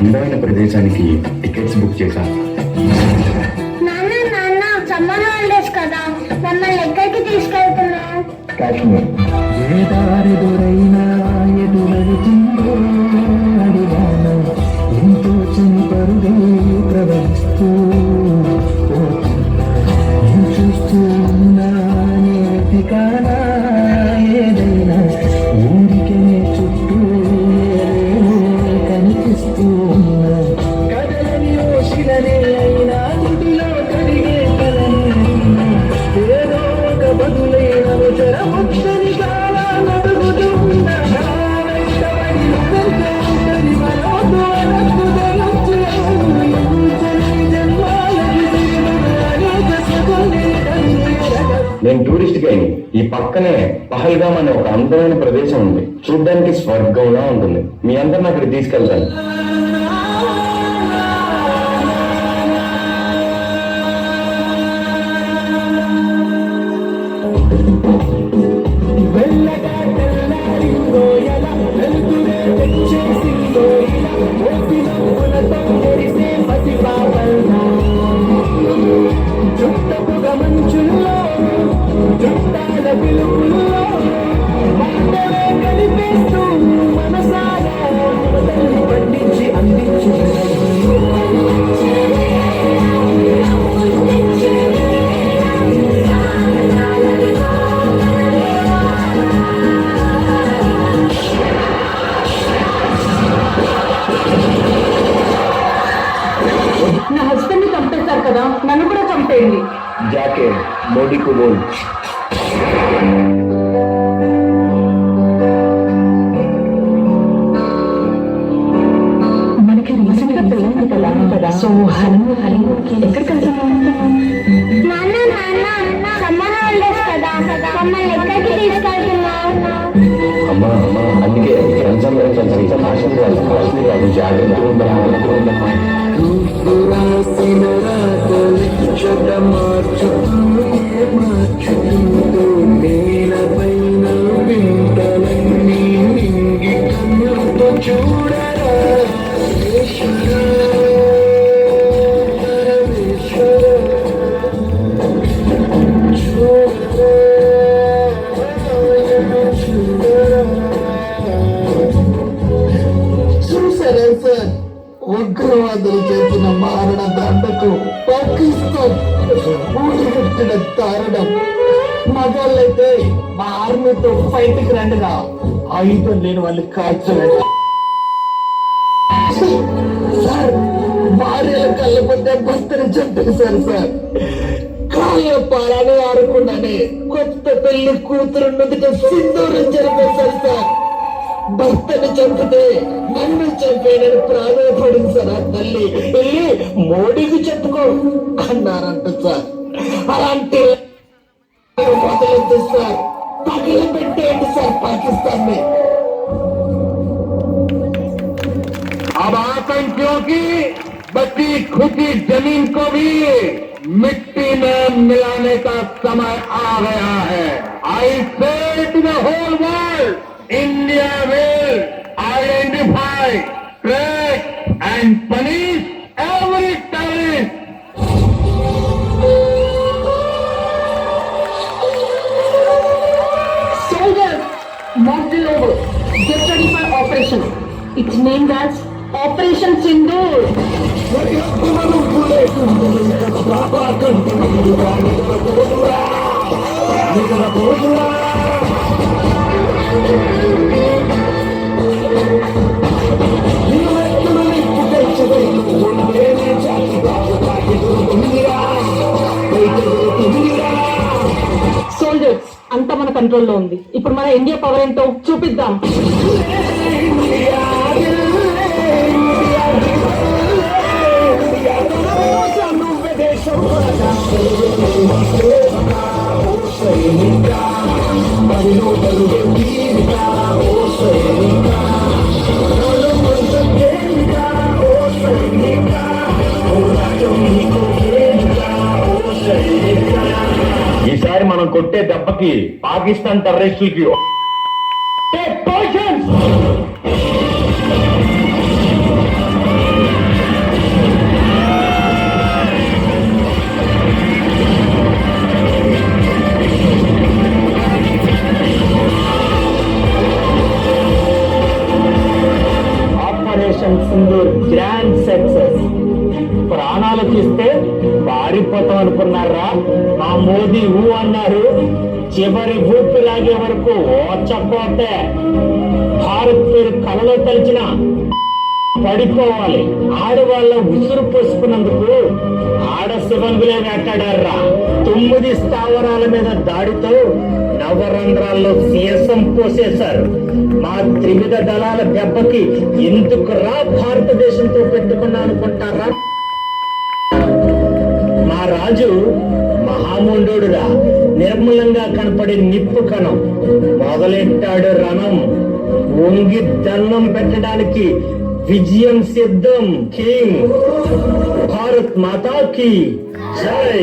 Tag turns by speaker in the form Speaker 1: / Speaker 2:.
Speaker 1: అందమైన ప్రదేశానికి tickets book చేశాను.
Speaker 2: నాన్న నాన్న సమ్మర్ హాలిడేస్ కదా, మమ్మల్ని ఎక్కడికి తీసుకెళ్తున్నావు?
Speaker 1: కాశ్మీర్.
Speaker 3: ఏ దారి దొరైనా ఎటు వెళుతుందో అడిగాను, ఎంతో చని పరుగై ప్రవహిస్తూ నేను చూస్తూ ఉన్నా కానా ఏదైనా ఊరికే చుట్టూ కనిపిస్తూ ఉన్నా కదలని ఓషిలనే అయినా ఇంటిలో కడిగే కలని ఏదో ఒక బదులైన చరముక్షని కాలా నడుగుతూ ఉన్నా
Speaker 1: నేను టూరిస్ట్ గైడ్. ఈ పక్కనే పహల్గామ్ అనే ఒక అందమైన ప్రదేశం ఉంది. చూడ్డానికి స్వర్గంలా ఉంటుంది. మీ అందరిని అక్కడికి తీసుకెళ్తాను.
Speaker 3: మంచుల్లో చుట్టాల పిలుపుల్లో మంటలే కలిపేస్తూ మనసారా తల్లి పండించి అందించి
Speaker 4: నా హస్బెండ్ ని చంపేశారు కదా, నన్ను కూడా చంపేయండి.
Speaker 1: जाके मोदी को बोल.
Speaker 4: మనకి రీసెంట్ గా పెళ్ళింది కదా, సో హనీమూన్కి ఎక్కడికి వెళ్తున్నాం?
Speaker 2: నాన్న నాన్న సమ్మర్ హాలిడేస్ కదా, మమ్మల్ని ఎక్కడికి తీసుకెళ్తున్నావు?
Speaker 1: అమ్మా అందుకే రంజాన్ కాశ్మీర్ వాళ్ళు జాగ్రత్తగా ఉండాలమ్మా.
Speaker 3: మార్చుతూ నేలపైన వింతలన్నీ నింగి కన్నుతో చూడరా చూసారా సార్, ఉగ్రవాదులు చేసిన మారణ దండకు పాకిస్తాన్ ఊడిగట్టిన దారుణం. మగాళ్ళైతే మా ఆర్మీతో ఫైట్కి రండిగా, ఆయుధం లేని వాళ్ళు కాల్చలేదు సార్. భార్యల కళ్ళపోతే భర్తని చంపేశారు సార్. కాళ్ళ పాలని ఆడకుండానే కొత్త పెళ్లి కూతురు నుదుట సింధూరం జరిపేశారు సార్. భర్తని చంపితే నన్ను చంపేనని ప్రాధాయపడింది సార్. ఆ తల్లి వెళ్ళి మోడీకి చెప్పుకో అన్నారంట సార్. అలాంటి మొదలెద్దు సార్, పగిలి పెట్టేయండి సార్ పాకిస్తాన్ ని.
Speaker 5: अब आतंकियों की बची खुदी जमीन को भी मिट्टी में मिलाने का समय आ गया है. I say to the whole world, India will identify, track and punish every terrorist.
Speaker 4: Soldiers, march the over. Get ready for operation. It's named as Operation Sindoor. Soldiers అంతా మన కంట్రోల్లో ఉంది. ఇప్పుడు మన ఇండియా పవర్ ఏంటో చూపిద్దాం.
Speaker 1: ఈసారి మనం కొట్టే దెబ్బకి పాకిస్తాన్ టెర్రరిస్టులకి Take positions!
Speaker 6: Operation Sindoor grand success. ప్రాణాలు తీస్తే పారిపోతాం అనుకున్నారా? మా మోదీ ఊ అన్నారు, చివరి ఊపిరాగే వరకు ఓచపోతే భారత్ పేరు కలలో తలిచిన పడిపోవాలి. ఆడవాళ్ళ ఉసురు పోసుకున్నందుకు ఆడ శివంగులే వేటాడారా. 9 స్థావరాల మీద దాడితో నవరంధ్రాల్లో సీసం పోసేశారు. మా త్రివిధ దళాల దెబ్బకి ఎందుకు రా భారతదేశంతో పెట్టుకున్నా అనుకుంటారా? మా రాజు మహాముండోడురా, నిర్మలంగా కనపడే నిప్పు కణం. మొదలెట్టాడు రణం, వంగి దండం పెట్టడానికి విజయం సిద్ధం. కింగ్ భారత్ మాతా కీ జై.